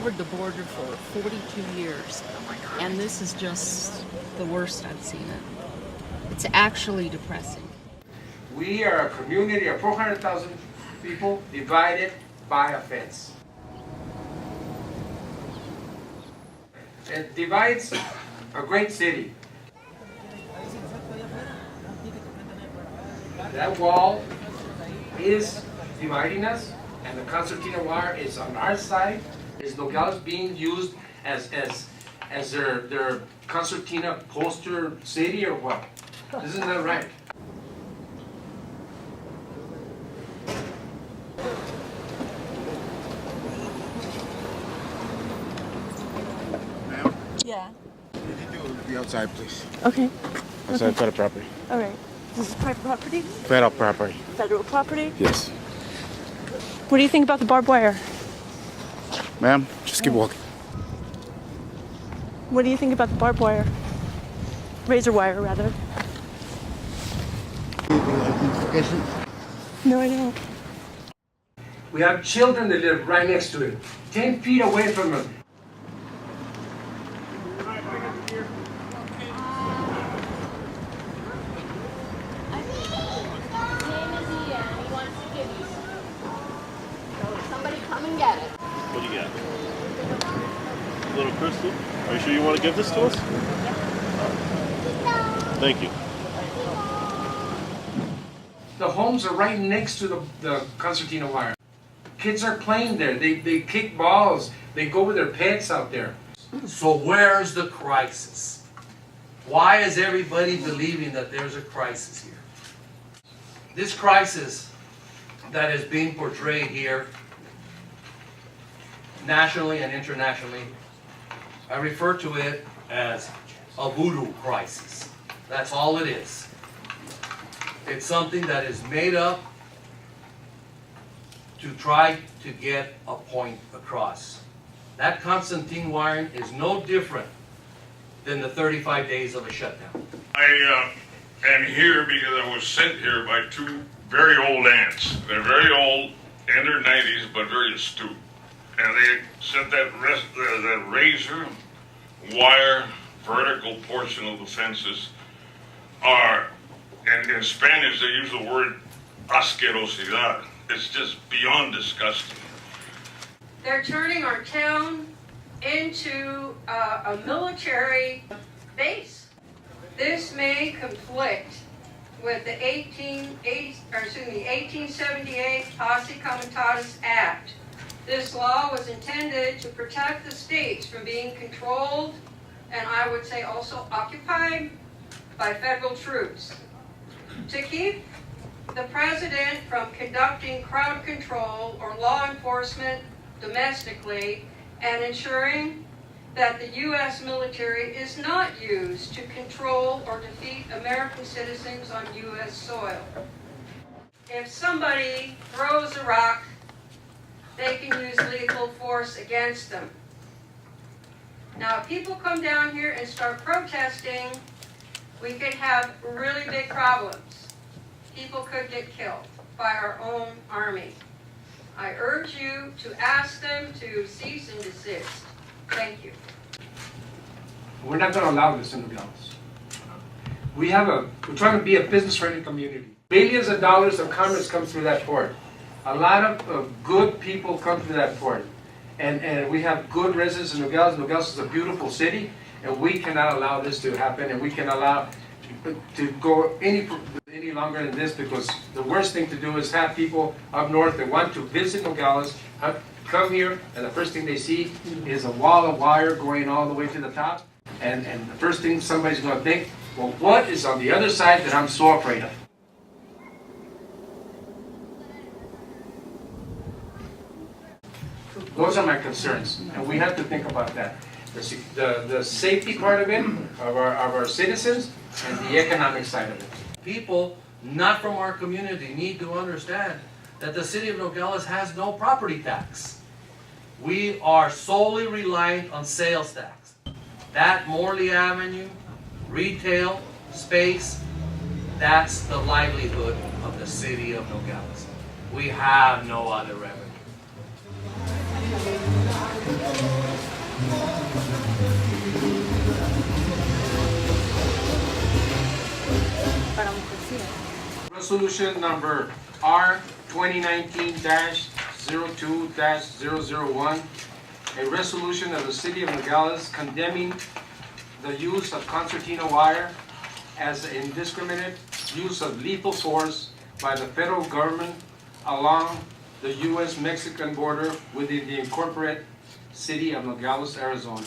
covered the border for 42 years, and this is just the worst I've seen it. It's actually depressing. We are a community of 400,000 people divided by a fence. It divides a great city. That wall is dividing us, and the concertina wire is on our side. Is Nogales being used as their concertina poster city or what? Isn't that right? Ma'am? Yeah. If you do, be outside, please. Okay. Outside federal property. All right. This is private property? Federal property. Federal property? Yes. What do you think about the barbed wire? Ma'am, just keep walking. What do you think about the barbed wire? Razor wire, rather. No, I don't. We have children that live right next to it, 10 feet away from them. Come and get it. What do you got? A little crystal? Are you sure you want to give this to us? Thank you. The homes are right next to the concertina wire. Kids are playing there. They kick balls. They go with their pets out there. So where's the crisis? Why is everybody believing that there's a crisis here? This crisis that is being portrayed here nationally and internationally, I refer to it as a voodoo crisis. That's all it is. It's something that is made up to try to get a point across. That concertina wiring is no different than the 35 days of a shutdown. I am here because I was sent here by two very old aunts. They're very old, in their 90s, but very astute. And they said that razor wire vertical portion of the fences are, and in Spanish they use the word asquerosidad. It's just beyond disgusting. They're turning our town into a military base. This may conflict with the 1878 Posse Comitatus Act. This law was intended to protect the states from being controlled, and I would say also occupied, by federal troops. To keep the president from conducting crowd control or law enforcement domestically, and ensuring that the U.S. military is not used to control or defeat American citizens on U.S. soil. If somebody throws a rock, they can use lethal force against them. Now, if people come down here and start protesting, we could have really big problems. People could get killed by our own army. I urge you to ask them to cease and desist. Thank you. We're not going to allow this in Nogales. We're trying to be a business-friendly community. Billions of dollars of commerce comes through that port. A lot of good people come through that port. And we have good residents in Nogales. Nogales is a beautiful city, and we cannot allow this to happen, and we cannot allow to go any longer than this, because the worst thing to do is have people up north that want to visit Nogales come here, and the first thing they see is a wall of wire going all the way to the top, and the first thing somebody's going to think, well, what is on the other side that I'm so afraid of? Those are my concerns, and we have to think about that. The safety part of it, of our citizens, and the economic side of it. People not from our community need to understand that the city of Nogales has no property tax. We are solely reliant on sales tax. That Morley Avenue, retail, space, that's the livelihood of the city of Nogales. We have no other revenue. Resolution number R 2019-02-001, a resolution of the City of Nogales condemning the use of concertina wire as indiscriminate use of lethal force by the federal government along the U.S.-Mexican border within the incorporated City of Nogales, Arizona.